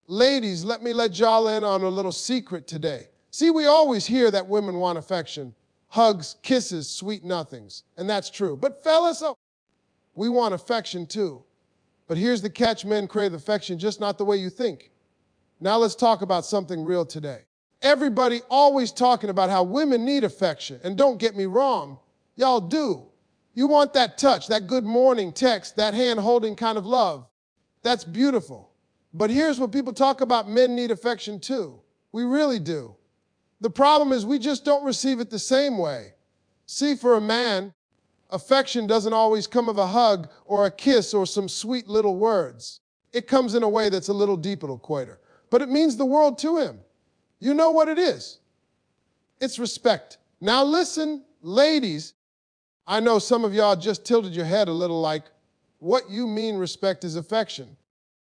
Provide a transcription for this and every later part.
Ladies, let me let y'all in on a little secret today. See, we always hear that women want affection. Hugs, kisses, sweet nothings. And that's true. But fellas, we want affection too. But here's the catch: men crave affection, just not the way you think. Now let's talk about something real today. Everybody always talking about how women need affection. And don't get me wrong, y'all do. You want that touch, that good morning text, that hand-holding kind of love. That's beautiful. But here's what people talk about: men need affection too. We really do. The problem is we just don't receive it the same way. See, for a man, affection doesn't always come of a hug or a kiss or some sweet little words. It comes in a way that's a little deeper, equator. But it means the world to him. You know what it is? It's respect. Now listen, ladies, I know some of y'all just tilted your head a little like, what you mean respect is affection?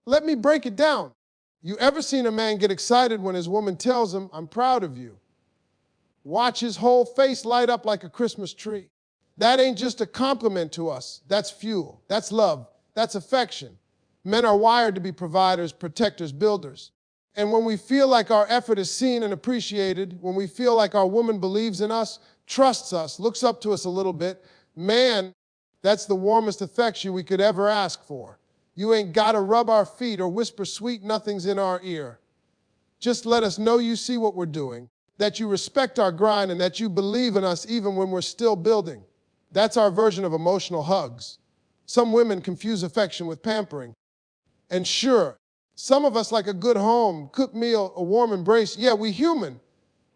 Let me break it down. You ever seen a man get excited when his woman tells him, "I'm proud of you"? Watch his whole face light up like a Christmas tree. That ain't just a compliment to us. That's fuel. That's love. That's affection. Men are wired to be providers, protectors, builders. And when we feel like our effort is seen and appreciated, when we feel like our woman believes in us, trusts us, looks up to us a little bit, man, that's the warmest affection we could ever ask for. You ain't got to rub our feet or whisper sweet nothings in our ear. Just let us know you see what we're doing, that you respect our grind, and that you believe in us even when we're still building. That's our version of emotional hugs. Some women confuse affection with pampering. And sure, some of us like a good home, cooked meal, a warm embrace. Yeah, we human.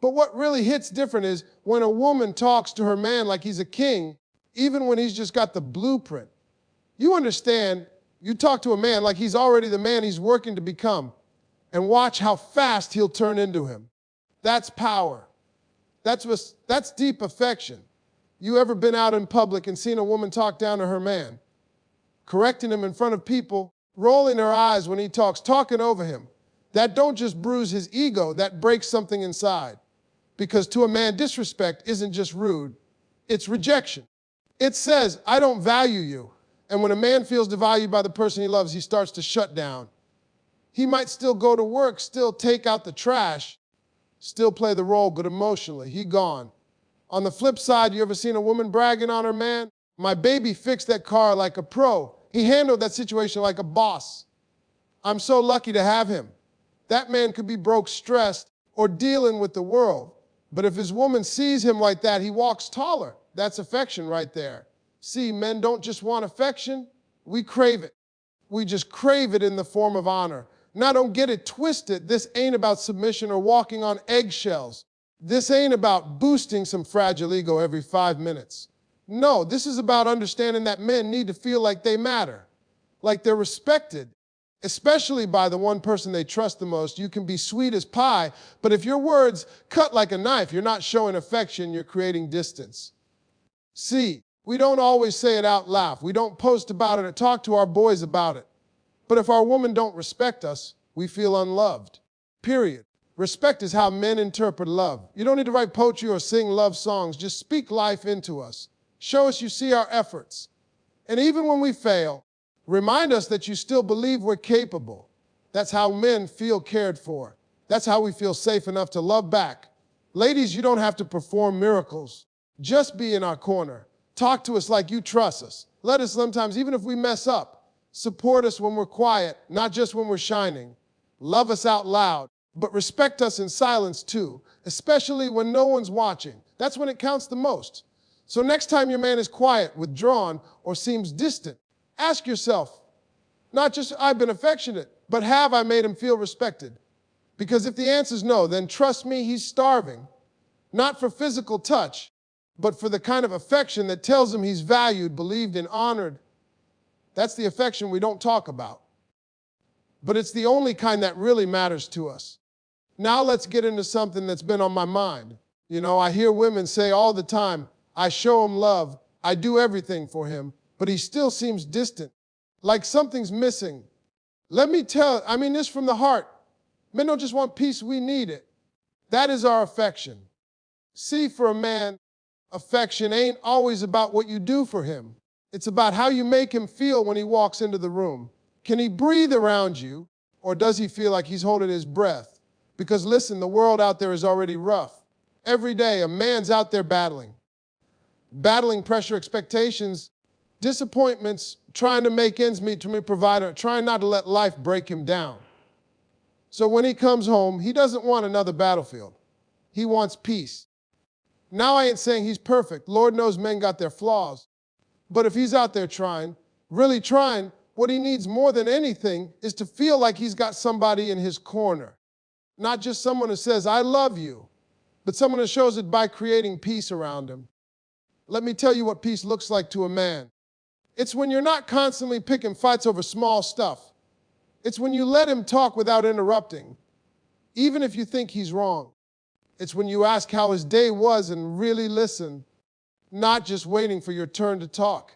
But what really hits different is when a woman talks to her man like he's a king, even when he's just got the blueprint. You understand, you talk to a man like he's already the man he's working to become, and watch how fast he'll turn into him. That's power. That's deep affection. You ever been out in public and seen a woman talk down to her man, correcting him in front of people, rolling her eyes when he talks, talking over him? That don't just bruise his ego, that breaks something inside. Because to a man, disrespect isn't just rude, it's rejection. It says, I don't value you. And when a man feels devalued by the person he loves, he starts to shut down. He might still go to work, still take out the trash, still play the role, but emotionally, he gone. On the flip side, you ever seen a woman bragging on her man? My baby fixed that car like a pro. He handled that situation like a boss. I'm so lucky to have him. That man could be broke, stressed, or dealing with the world. But if his woman sees him like that, he walks taller. That's affection right there. See, men don't just want affection, we crave it. We just crave it in the form of honor. Now don't get it twisted. This ain't about submission or walking on eggshells. This ain't about boosting some fragile ego every 5 minutes. No, this is about understanding that men need to feel like they matter, like they're respected, especially by the one person they trust the most. You can be sweet as pie, but if your words cut like a knife, you're not showing affection, you're creating distance. See, we don't always say it out loud. We don't post about it or talk to our boys about it. But if our women don't respect us, we feel unloved. Period. Respect is how men interpret love. You don't need to write poetry or sing love songs. Just speak life into us. Show us you see our efforts. And even when we fail, remind us that you still believe we're capable. That's how men feel cared for. That's how we feel safe enough to love back. Ladies, you don't have to perform miracles. Just be in our corner. Talk to us like you trust us. Let us sometimes, even if we mess up, support us when we're quiet, not just when we're shining. Love us out loud, but respect us in silence too, especially when no one's watching. That's when it counts the most. So next time your man is quiet, withdrawn, or seems distant, ask yourself, not just I've been affectionate, but have I made him feel respected? Because if the answer is no, then trust me, he's starving. Not for physical touch, but for the kind of affection that tells him he's valued, believed, and honored. That's the affection we don't talk about. But it's the only kind that really matters to us. Now let's get into something that's been on my mind. You know, I hear women say all the time, I show him love, I do everything for him, but he still seems distant, like something's missing. Let me tell, this from the heart. Men don't just want peace, we need it. That is our affection. See, for a man, affection ain't always about what you do for him. It's about how you make him feel when he walks into the room. Can he breathe around you? Or does he feel like he's holding his breath? Because listen, the world out there is already rough. Every day, a man's out there battling pressure, expectations, disappointments, trying to make ends meet to be a provider, trying not to let life break him down. So when he comes home, he doesn't want another battlefield. He wants peace. Now I ain't saying he's perfect. Lord knows men got their flaws. But if he's out there trying, really trying, what he needs more than anything is to feel like he's got somebody in his corner. Not just someone who says, I love you, but someone who shows it by creating peace around him. Let me tell you what peace looks like to a man. It's when you're not constantly picking fights over small stuff. It's when you let him talk without interrupting, even if you think he's wrong. It's when you ask how his day was and really listen, not just waiting for your turn to talk.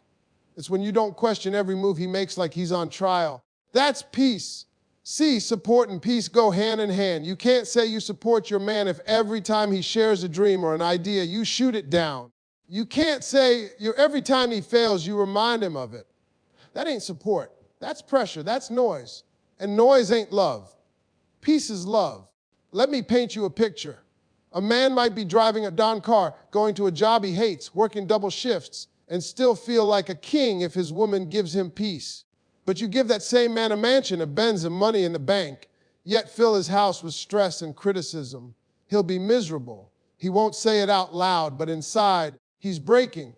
It's when you don't question every move he makes like he's on trial. That's peace. See, support and peace go hand in hand. You can't say you support your man if every time he shares a dream or an idea, you shoot it down. You can't say every time he fails, you remind him of it. That ain't support. That's pressure. That's noise. And noise ain't love. Peace is love. Let me paint you a picture. A man might be driving a Don car, going to a job he hates, working double shifts, and still feel like a king if his woman gives him peace. But you give that same man a mansion, a Benz, and money in the bank, yet fill his house with stress and criticism. He'll be miserable. He won't say it out loud, but inside, he's breaking.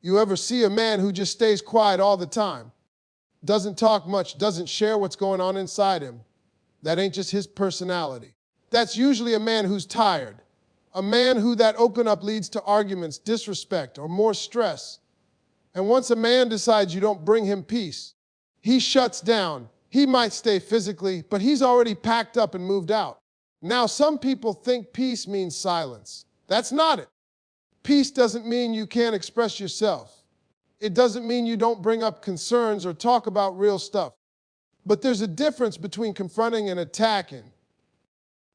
You ever see a man who just stays quiet all the time? Doesn't talk much, doesn't share what's going on inside him? That ain't just his personality. That's usually a man who's tired. A man who that open up leads to arguments, disrespect, or more stress. And once a man decides you don't bring him peace, he shuts down. He might stay physically, but he's already packed up and moved out. Now, some people think peace means silence. That's not it. Peace doesn't mean you can't express yourself. It doesn't mean you don't bring up concerns or talk about real stuff. But there's a difference between confronting and attacking.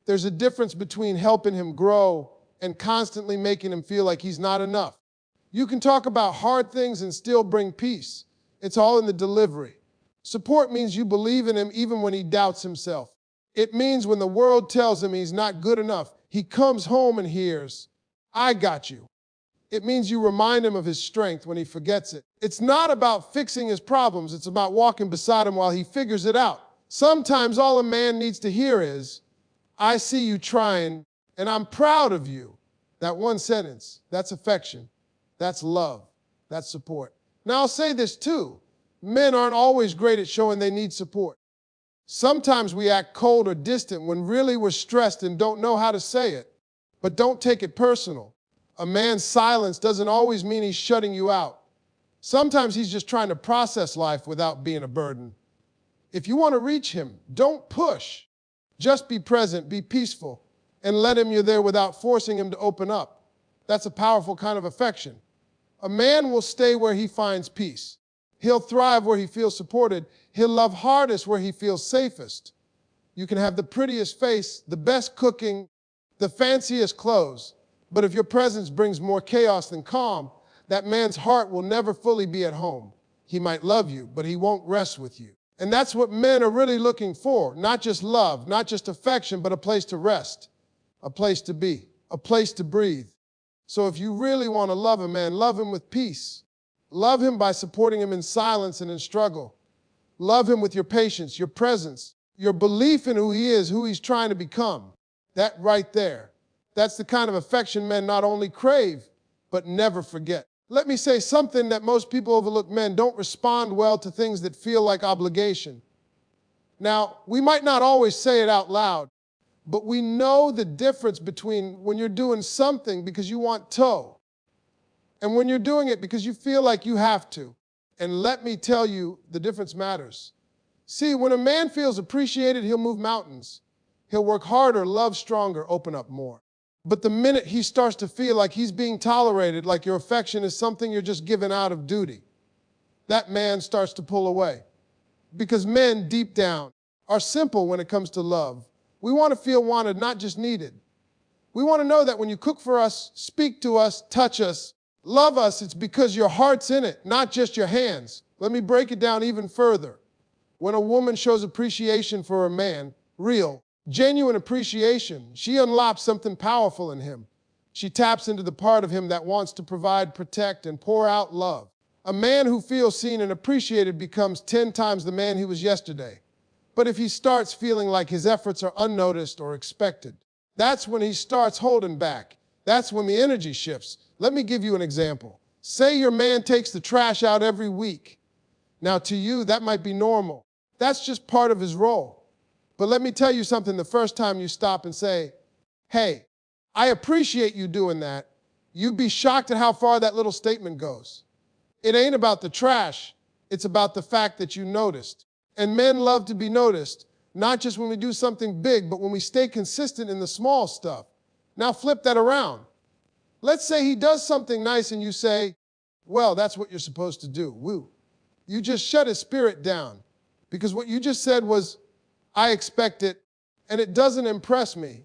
There's a difference between helping him grow and constantly making him feel like he's not enough. You can talk about hard things and still bring peace. It's all in the delivery. Support means you believe in him even when he doubts himself. It means when the world tells him he's not good enough, he comes home and hears, I got you. It means you remind him of his strength when he forgets it. It's not about fixing his problems. It's about walking beside him while he figures it out. Sometimes all a man needs to hear is, I see you trying, and I'm proud of you. That one sentence, that's affection. That's love. That's support. Now, I'll say this too. Men aren't always great at showing they need support. Sometimes we act cold or distant when really we're stressed and don't know how to say it. But don't take it personal. A man's silence doesn't always mean he's shutting you out. Sometimes he's just trying to process life without being a burden. If you want to reach him, don't push. Just be present, be peaceful, and let him you're there without forcing him to open up. That's a powerful kind of affection. A man will stay where he finds peace. He'll thrive where he feels supported. He'll love hardest where he feels safest. You can have the prettiest face, the best cooking, the fanciest clothes, but if your presence brings more chaos than calm, that man's heart will never fully be at home. He might love you, but he won't rest with you. And that's what men are really looking for, not just love, not just affection, but a place to rest, a place to be, a place to breathe. So if you really want to love a man, love him with peace. Love him by supporting him in silence and in struggle. Love him with your patience, your presence, your belief in who he is, who he's trying to become. That right there. That's the kind of affection men not only crave, but never forget. Let me say something that most people overlook. Men don't respond well to things that feel like obligation. Now, we might not always say it out loud, but we know the difference between when you're doing something because you want to, and when you're doing it because you feel like you have to. And let me tell you, the difference matters. See, when a man feels appreciated, he'll move mountains. He'll work harder, love stronger, open up more. But the minute he starts to feel like he's being tolerated, like your affection is something you're just giving out of duty, that man starts to pull away. Because men, deep down, are simple when it comes to love. We want to feel wanted, not just needed. We want to know that when you cook for us, speak to us, touch us, love us, it's because your heart's in it, not just your hands. Let me break it down even further. When a woman shows appreciation for a man, real, genuine appreciation, she unlocks something powerful in him. She taps into the part of him that wants to provide, protect, and pour out love. A man who feels seen and appreciated becomes 10 times the man he was yesterday. But if he starts feeling like his efforts are unnoticed or expected, that's when he starts holding back. That's when the energy shifts. Let me give you an example. Say your man takes the trash out every week. Now to you, that might be normal. That's just part of his role. But let me tell you something, the first time you stop and say, hey, I appreciate you doing that, you'd be shocked at how far that little statement goes. It ain't about the trash, it's about the fact that you noticed. And men love to be noticed, not just when we do something big, but when we stay consistent in the small stuff. Now flip that around. Let's say he does something nice and you say, well, that's what you're supposed to do. Woo. You just shut his spirit down. Because what you just said was, I expect it, and it doesn't impress me.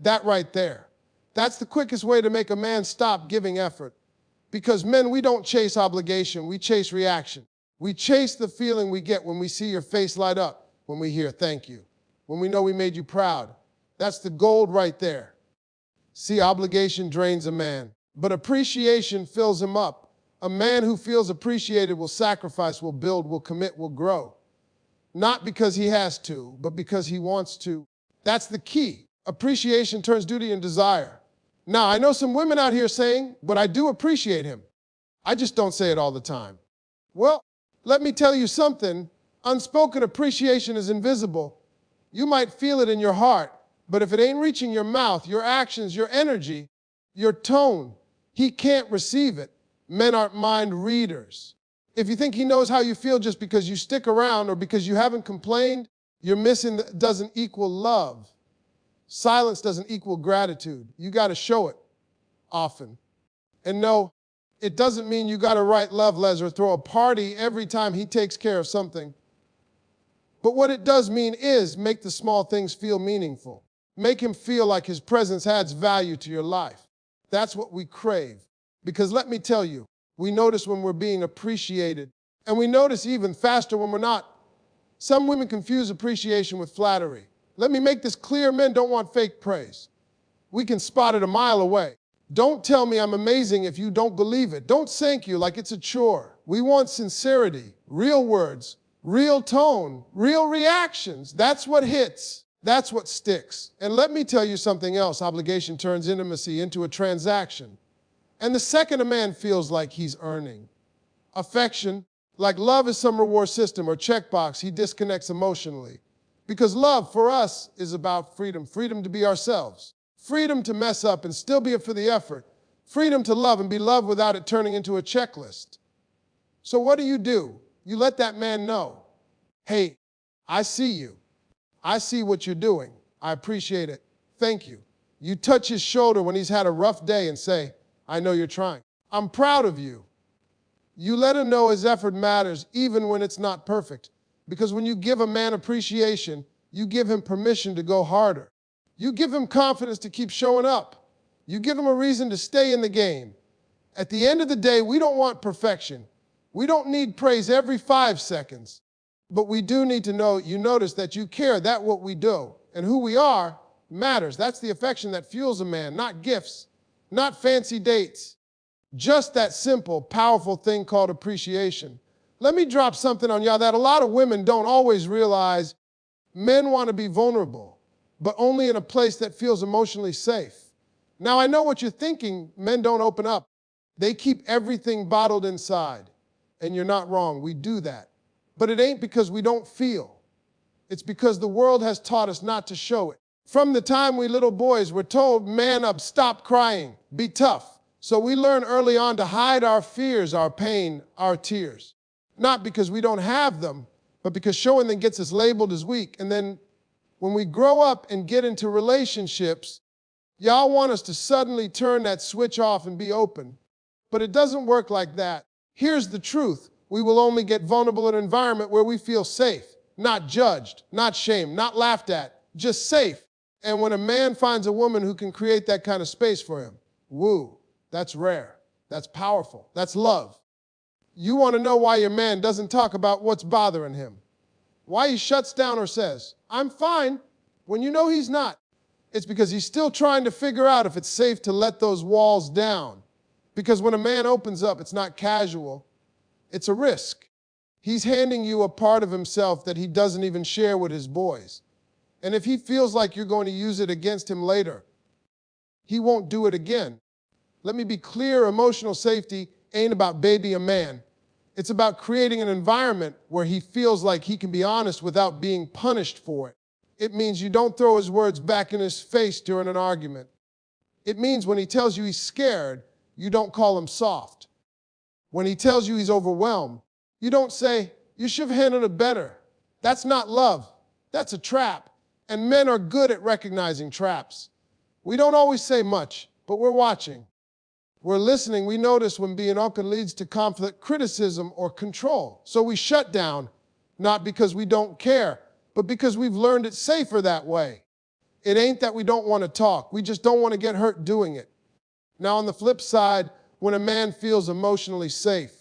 That right there. That's the quickest way to make a man stop giving effort. Because men, we don't chase obligation, we chase reaction. We chase the feeling we get when we see your face light up, when we hear thank you, when we know we made you proud. That's the gold right there. See, obligation drains a man, but appreciation fills him up. A man who feels appreciated will sacrifice, will build, will commit, will grow. Not because he has to, but because he wants to. That's the key. Appreciation turns duty into desire. Now, I know some women out here saying, but I do appreciate him. I just don't say it all the time. Well, let me tell you something. Unspoken appreciation is invisible. You might feel it in your heart, but if it ain't reaching your mouth, your actions, your energy, your tone, he can't receive it. Men aren't mind readers. If you think he knows how you feel just because you stick around or because you haven't complained, you're missing that doesn't equal love. Silence doesn't equal gratitude. You got to show it often. And no, it doesn't mean you got to write love letters or throw a party every time he takes care of something. But what it does mean is make the small things feel meaningful. Make him feel like his presence adds value to your life. That's what we crave. Because let me tell you, we notice when we're being appreciated, and we notice even faster when we're not. Some women confuse appreciation with flattery. Let me make this clear, men don't want fake praise. We can spot it a mile away. Don't tell me I'm amazing if you don't believe it. Don't thank you like it's a chore. We want sincerity, real words, real tone, real reactions. That's what hits. That's what sticks. And let me tell you something else. Obligation turns intimacy into a transaction. And the second a man feels like he's earning affection, like love is some reward system or checkbox, he disconnects emotionally. Because love for us is about freedom. Freedom to be ourselves. Freedom to mess up and still be up for the effort. Freedom to love and be loved without it turning into a checklist. So what do? You let that man know, hey, I see you. I see what you're doing. I appreciate it. Thank you. You touch his shoulder when he's had a rough day and say, I know you're trying. I'm proud of you. You let him know his effort matters even when it's not perfect. Because when you give a man appreciation, you give him permission to go harder. You give him confidence to keep showing up. You give him a reason to stay in the game. At the end of the day, we don't want perfection. We don't need praise every 5 seconds. But we do need to know, you notice that you care, that what we do. And who we are matters. That's the affection that fuels a man, not gifts, not fancy dates. Just that simple, powerful thing called appreciation. Let me drop something on y'all that a lot of women don't always realize. Men want to be vulnerable, but only in a place that feels emotionally safe. Now, I know what you're thinking. Men don't open up. They keep everything bottled inside. And you're not wrong. We do that. But it ain't because we don't feel. It's because the world has taught us not to show it. From the time we little boys were told, man up, stop crying, be tough. So we learn early on to hide our fears, our pain, our tears. Not because we don't have them, but because showing them gets us labeled as weak. And then when we grow up and get into relationships, y'all want us to suddenly turn that switch off and be open. But it doesn't work like that. Here's the truth. We will only get vulnerable in an environment where we feel safe, not judged, not shamed, not laughed at, just safe. And when a man finds a woman who can create that kind of space for him, woo, that's rare, that's powerful, that's love. You want to know why your man doesn't talk about what's bothering him. Why he shuts down or says, "I'm fine," when you know he's not, it's because he's still trying to figure out if it's safe to let those walls down. Because when a man opens up, it's not casual, it's a risk. He's handing you a part of himself that he doesn't even share with his boys. And if he feels like you're going to use it against him later, he won't do it again. Let me be clear, emotional safety ain't about babying a man. It's about creating an environment where he feels like he can be honest without being punished for it. It means you don't throw his words back in his face during an argument. It means when he tells you he's scared, you don't call him soft. When he tells you he's overwhelmed, you don't say, "You should have handled it better." That's not love. That's a trap. And men are good at recognizing traps. We don't always say much, but we're watching. We're listening. We notice when being open leads to conflict, criticism, or control. So we shut down, not because we don't care, but because we've learned it's safer that way. It ain't that we don't want to talk. We just don't want to get hurt doing it. Now, on the flip side, when a man feels emotionally safe,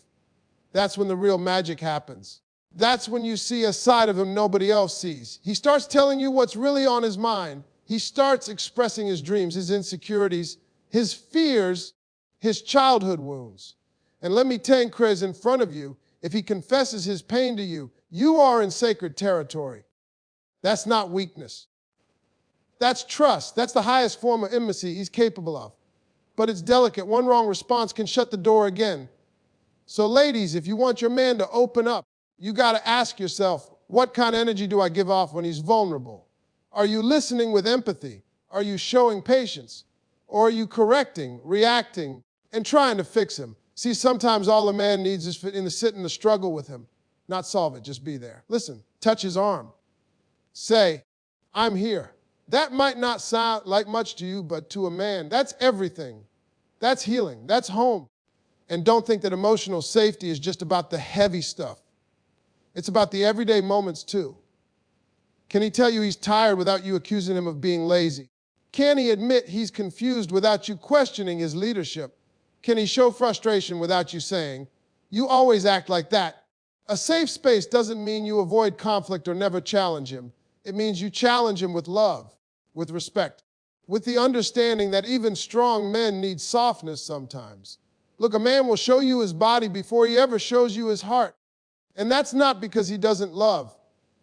that's when the real magic happens. That's when you see a side of him nobody else sees. He starts telling you what's really on his mind. He starts expressing his dreams, his insecurities, his fears, his childhood wounds. And let me tell you, Chris, in front of you, if he confesses his pain to you, you are in sacred territory. That's not weakness. That's trust. That's the highest form of intimacy he's capable of. But it's delicate. One wrong response can shut the door again. So ladies, if you want your man to open up, you got to ask yourself, what kind of energy do I give off when he's vulnerable? Are you listening with empathy? Are you showing patience? Or are you correcting, reacting, and trying to fix him? See, sometimes all a man needs is to sit in the struggle with him, not solve it, just be there. Listen, touch his arm. Say, "I'm here." That might not sound like much to you, but to a man, that's everything. That's healing. That's home. And don't think that emotional safety is just about the heavy stuff. It's about the everyday moments too. Can he tell you he's tired without you accusing him of being lazy? Can he admit he's confused without you questioning his leadership? Can he show frustration without you saying, "You always act like that"? A safe space doesn't mean you avoid conflict or never challenge him. It means you challenge him with love, with respect, with the understanding that even strong men need softness sometimes. Look, a man will show you his body before he ever shows you his heart. And that's not because he doesn't love.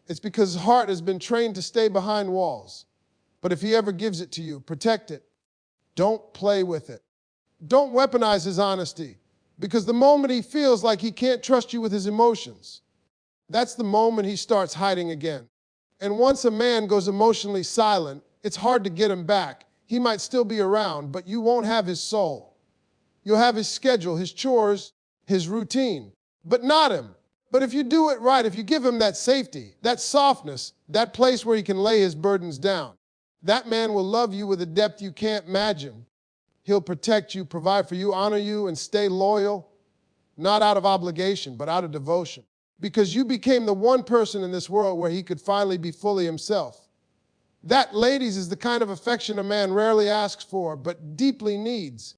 It's because his heart has been trained to stay behind walls. But if he ever gives it to you, protect it. Don't play with it. Don't weaponize his honesty, because the moment he feels like he can't trust you with his emotions, that's the moment he starts hiding again. And once a man goes emotionally silent, it's hard to get him back. He might still be around, but you won't have his soul. You'll have his schedule, his chores, his routine, but not him. But if you do it right, if you give him that safety, that softness, that place where he can lay his burdens down, that man will love you with a depth you can't imagine. He'll protect you, provide for you, honor you, and stay loyal, not out of obligation, but out of devotion. Because you became the one person in this world where he could finally be fully himself. That, ladies, is the kind of affection a man rarely asks for, but deeply needs.